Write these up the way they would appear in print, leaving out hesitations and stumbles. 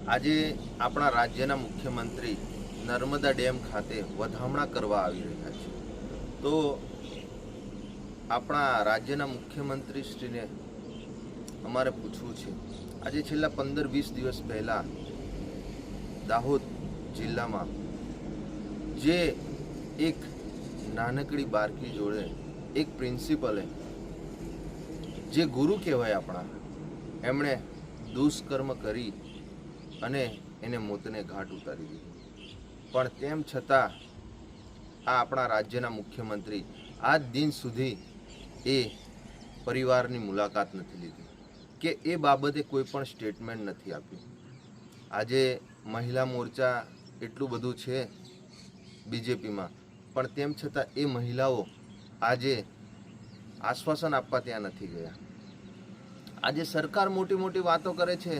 આજે આપણા રાજ્યના મુખ્યમંત્રી નર્મદા ડેમ ખાતે વધામણા કરવા આવી રહ્યા છે. તો આપણા રાજ્યના મુખ્યમંત્રી શ્રીને અમારે પૂછવું છે, આજે છેલ્લા 15-20 દિવસ પહેલાં દાહોદ જિલ્લામાં જે એક નાનકડી બાળકી જોડે એક પ્રિન્સિપલે, જે ગુરુ કહેવાય આપણા, એમણે દુષ્કર્મ કરી અને એને મોતને ઘાટ ઉતારી દીધું. પણ તેમ છતાં આ આપણા રાજ્યના મુખ્યમંત્રી આજ દિન સુધી એ પરિવારની મુલાકાત નથી લીધી કે એ બાબતે કોઈ પણ સ્ટેટમેન્ટ નથી આપ્યું. આજે મહિલા મોરચા એટલું બધું છે બીજેપીમાં, પણ તેમ છતાં એ મહિલાઓ આજે આશ્વાસન આપવા ત્યાં નથી ગયા. આજે સરકાર મોટી મોટી વાતો કરે છે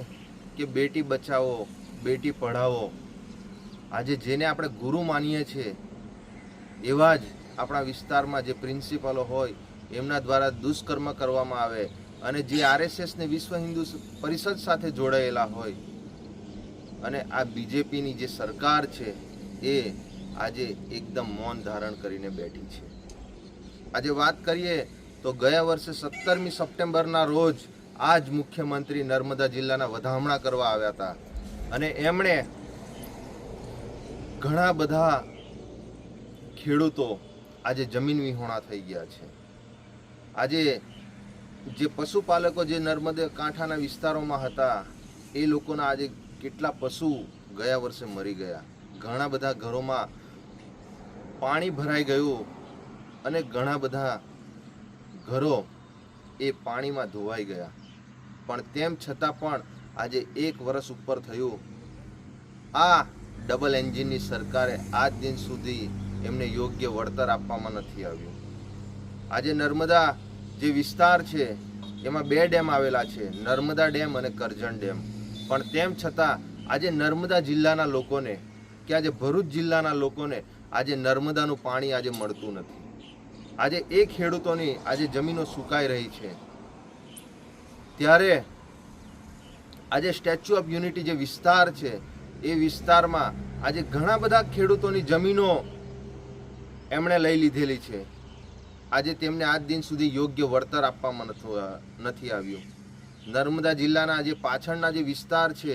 કે બેટી બચાવો, બેટી પઢાવો. આજે જેને આપણે ગુરુ માનીએ છીએ એવા જ આપણા વિસ્તારમાં જે પ્રિન્સિપલો હોય એમના દ્વારા દુષ્કર્મ કરવામાં આવે, અને જે આરએસએસને વિશ્વ હિન્દુ પરિષદ સાથે જોડાયેલા હોય, અને આ બીજેપીની જે સરકાર છે એ આજે એકદમ મૌન ધારણ કરીને બેઠી છે. આજે વાત કરીએ તો ગયા વર્ષે 17મી સપ્ટેમ્બરના રોજ આ જ મુખ્યમંત્રી નર્મદા જિલ્લાના વધામણા કરવા આવ્યા હતા, અને એમણે ઘણા બધા ખેડૂતો આજે જમીન વિહોણા થઈ ગયા છે. આજે જે પશુપાલકો જે નર્મદા કાંઠાના વિસ્તારોમાં હતા એ લોકોના આજે કેટલા પશુ ગયા વર્ષે મરી ગયા. ઘણા બધા ઘરોમાં પાણી ભરાઈ ગયું અને ઘણા બધા ઘરો એ પાણીમાં ધોવાઈ ગયા. પણ તેમ છતાં પણ આજે 1 વર્ષ ઉપર થયું, આ ડબલ એન્જિનની સરકારે આજ દિન સુધી એમને યોગ્ય વળતર આપવામાં નથી આવ્યું. આજે નર્મદા જે વિસ્તાર છે એમાં 2 ડેમ આવેલા છે, નર્મદા ડેમ અને કરજણ ડેમ. પણ તેમ છતાં આજે નર્મદા જિલ્લાના લોકોને કે આજે ભરૂચ જિલ્લાના લોકોને આજે નર્મદાનું પાણી આજે મળતું નથી. આજે એ ખેડૂતોની આજે જમીનો સુકાઈ રહી છે. ત્યારે આજે સ્ટેચ્યુ ઓફ યુનિટી જે વિસ્તાર છે એ વિસ્તારમાં આજે ઘણા બધા ખેડૂતોની જમીનો એમણે લઈ લીધેલી છે. આજે તેમને આજ દિન સુધી યોગ્ય વળતર આપવામાં નથી આવ્યું. નર્મદા જિલ્લાના જે પાછળના જે વિસ્તાર છે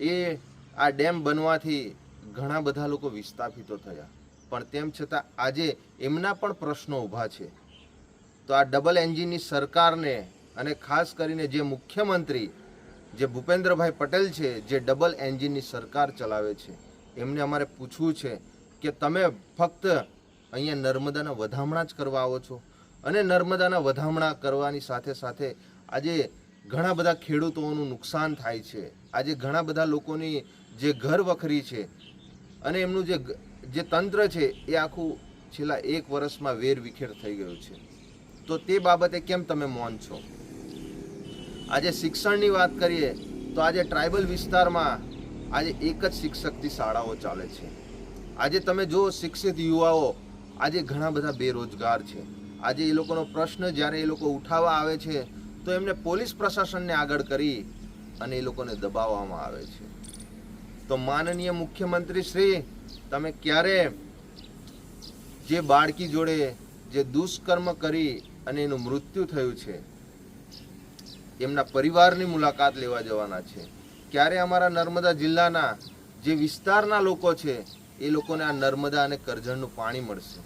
એ આ ડેમ બનવાથી ઘણા બધા લોકો વિસ્થાપિતો થયા, પણ તેમ છતાં આજે એમના પણ પ્રશ્નો ઊભા છે. તો આ ડબલ એન્જિનની સરકારને અને ખાસ કરીને જે મુખ્યમંત્રી જે ભૂપેન્દ્રભાઈ પટેલ છે, જે ડબલ એન્જિનની સરકાર ચલાવે છે, એમને અમારે પૂછવું છે કે તમે ફક્ત અહીંયા નર્મદાના વધામણા જ કરવા આવો છો, અને નર્મદાના વધામણા કરવાની સાથે સાથે આજે ઘણા બધા ખેડૂતોનું નુકસાન થાય છે. આજે ઘણા બધા લોકોની જે ઘર વખરી છે અને એમનું જે તંત્ર છે એ આખું છેલ્લા 1 વર્ષમાં વેરવિખેર થઈ ગયું છે. તો તે બાબતે કેમ તમે મૌન છો? આજે શિક્ષણની વાત કરીએ તો આજે ટ્રાઇબલ વિસ્તારમાં આજે એક જ શિક્ષકથી શાળાઓ ચાલે છે. આજે તમે જો શિક્ષિત યુવાઓ આજે ઘણા બધા બેરોજગાર છે. આજે એ લોકોનો પ્રશ્ન જ્યારે એ લોકો ઉઠાવવા આવે છે તો એમને પોલીસ પ્રશાસનને આગળ કરી અને એ લોકોને દબાવવામાં આવે છે. તો માનનીય મુખ્યમંત્રી શ્રી, તમે ક્યારે જે બાળકી જોડે જે દુષ્કર્મ કરી અને એનું મૃત્યુ થયું છે એમના પરિવારની મુલાકાત લેવા જવાના છે? ક્યારે અમારા નર્મદા જિલ્લાના જે વિસ્તારના લોકો છે એ લોકોને આ નર્મદા અને કરજણનું પાણી મળશે?